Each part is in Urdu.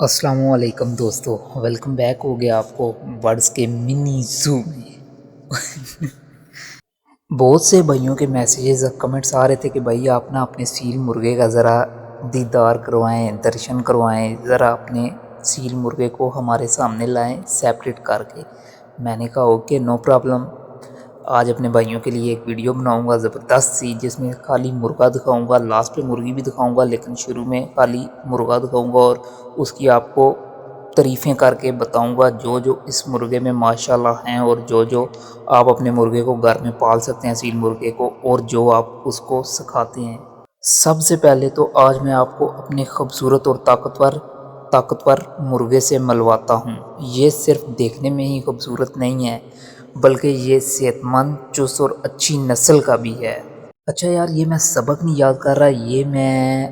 السلام علیکم دوستو، ویلکم بیک ہو گیا آپ کو برڈز کے منی زو میں۔ بہت سے بھائیوں کے میسیجز کمنٹس آ رہے تھے کہ بھائی آپ نا اپنے سیل مرغے کا ذرا دیدار کروائیں، درشن کروائیں، ذرا اپنے سیل مرغے کو ہمارے سامنے لائیں سیپریٹ کر کے۔ میں نے کہا اوکے نو پرابلم، آج اپنے بھائیوں کے لیے ایک ویڈیو بناؤں گا زبردست سی، جس میں خالی مرغا دکھاؤں گا، لاسٹ پہ مرغی بھی دکھاؤں گا، لیکن شروع میں خالی مرغا دکھاؤں گا اور اس کی آپ کو تعریفیں کر کے بتاؤں گا جو جو اس مرغے میں ماشاءاللہ ہیں، اور جو آپ اپنے مرغے کو گھر میں پال سکتے ہیں سیل مرغے کو، اور جو آپ اس کو سکھاتے ہیں۔ سب سے پہلے تو آج میں آپ کو اپنے خوبصورت اور طاقتور مرغے سے ملواتا ہوں۔ یہ صرف دیکھنے میں ہی خوبصورت نہیں ہے بلکہ یہ صحت مند، چست اور اچھی نسل کا بھی ہے۔ اچھا یار، یہ میں سبق نہیں یاد کر رہا، یہ میں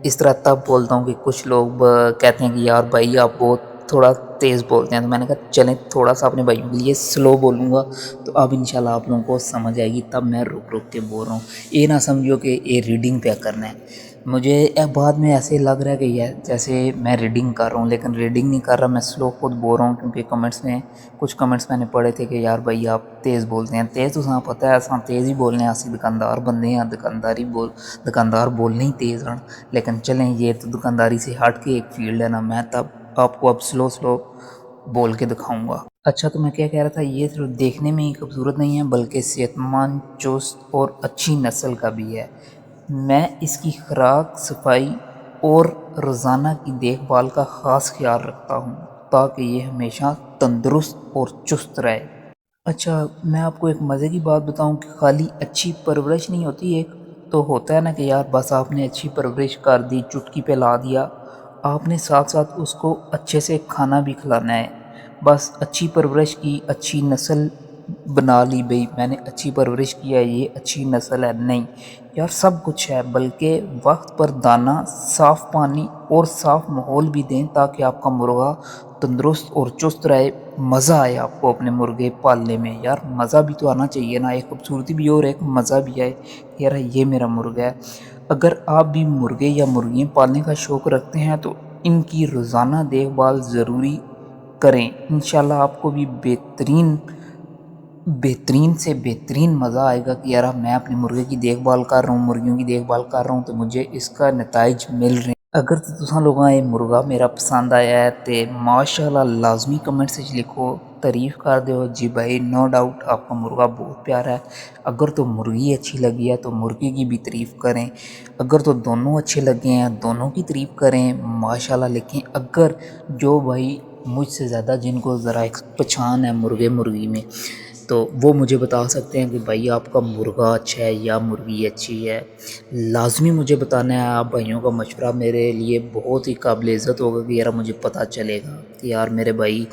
اس طرح تب بولتا ہوں کہ کچھ لوگ کہتے ہیں کہ یار بھائی آپ بہت تھوڑا تیز بولتے ہیں، تو میں نے کہا چلیں تھوڑا سا اپنے بھائیوں کے لیے سلو بولوں گا تو اب انشاءاللہ آپ لوگوں کو سمجھ آئے گی، تب میں رک کے بول رہا ہوں۔ یہ نہ سمجھو کہ یہ ریڈنگ پہ کرنا ہے۔ مجھے بعد میں ایسے لگ رہا ہے کہ جیسے میں ریڈنگ کر رہا ہوں، لیکن ریڈنگ نہیں کر رہا، میں سلو خود بول رہا ہوں، کیونکہ کچھ کمنٹس میں نے پڑھے تھے کہ یار بھائی آپ تیز بولتے ہیں۔ تیز تو ساں پتہ ہے اساں تیز ہی بولنے ہیں، اسی دکاندار بندے ہیں، دکاندار بولنے ہی تیز ہیں، لیکن چلیں یہ تو دکانداری سے ہٹ کے ایک فیلڈ ہے نا، میں تب آپ کو اب سلو بول کے دکھاؤں گا۔ اچھا تو میں کیا کہہ رہا تھا، یہ صرف دیکھنے میں ہی خوبصورت نہیں ہے بلکہ صحت مند، چست اور اچھی نسل کا بھی ہے۔ میں اس کی خوراک، صفائی اور روزانہ کی دیکھ بھال کا خاص خیال رکھتا ہوں تاکہ یہ ہمیشہ تندرست اور چست رہے۔ اچھا میں آپ کو ایک مزے کی بات بتاؤں کہ خالی اچھی پرورش نہیں ہوتی، ایک تو ہوتا ہے نا کہ یار بس آپ نے اچھی پرورش کر دی، چٹکی پہ لا دیا، آپ نے ساتھ ساتھ اس کو اچھے سے کھانا بھی کھلانا ہے۔ بس اچھی پرورش کی، اچھی نسل بنا لی، بھئی میں نے اچھی پرورش کیا ہے یہ اچھی نسل ہے، نہیں یار، سب کچھ ہے، بلکہ وقت پر دانہ، صاف پانی اور صاف ماحول بھی دیں تاکہ آپ کا مرغا تندرست اور چست رہے، مزہ آئے آپ کو اپنے مرغے پالنے میں۔ یار مزہ بھی تو آنا چاہیے نا، ایک خوبصورتی بھی اور ایک مزہ بھی آئے، یار یہ میرا مرغا ہے۔ اگر آپ بھی مرغے یا مرغیاں پالنے کا شوق رکھتے ہیں تو ان کی روزانہ دیکھ بھال ضروری کریں، انشاءاللہ آپ کو بھی بہترین سے بہترین مزہ آئے گا کہ یار میں اپنے مرغے کی دیکھ بھال کر رہا ہوں، مرغیوں کی دیکھ بھال کر رہا ہوں تو مجھے اس کا نتائج مل رہے ہیں۔ اگر تساں لوگاں یہ مرغا میرا پسند آیا ہے تو ماشاءاللہ لازمی کمنٹ سے لکھو، تعریف کر دیو جی بھائی، نو ڈاؤٹ آپ کا مرغا بہت پیارا ہے۔ اگر تو مرغی اچھی لگی ہے تو مرغی کی بھی تعریف کریں، اگر تو دونوں اچھے لگے ہیں دونوں کی تعریف کریں ماشاءاللہ لکھیں۔ اگر جو بھائی مجھ سے زیادہ جن کو ذرا ایک پہچان ہے مرغی میں، تو وہ مجھے بتا سکتے ہیں کہ بھائی آپ کا مرغا اچھا ہے یا مرغی اچھی ہے، لازمی مجھے بتانا ہے۔ آپ بھائیوں کا مشورہ میرے لیے بہت ہی قابل عزت ہوگا کہ یار مجھے پتہ چلے گا کہ یار میرے بھائی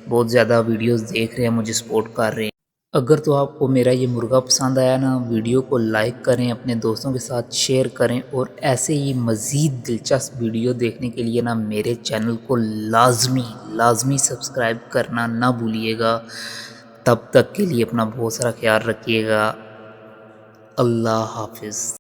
بہت زیادہ ویڈیوز دیکھ رہے ہیں، مجھے سپورٹ کر رہے ہیں۔ اگر تو آپ کو میرا یہ مرغا پسند آیا نا، ویڈیو کو لائک کریں، اپنے دوستوں کے ساتھ شیئر کریں، اور ایسے ہی مزید دلچسپ ویڈیو دیکھنے کے لیے نا میرے چینل کو لازمی سبسکرائب کرنا نہ بھولیے گا۔ تب تک کے لیے اپنا بہت سارا خیال رکھیے گا۔ اللہ حافظ۔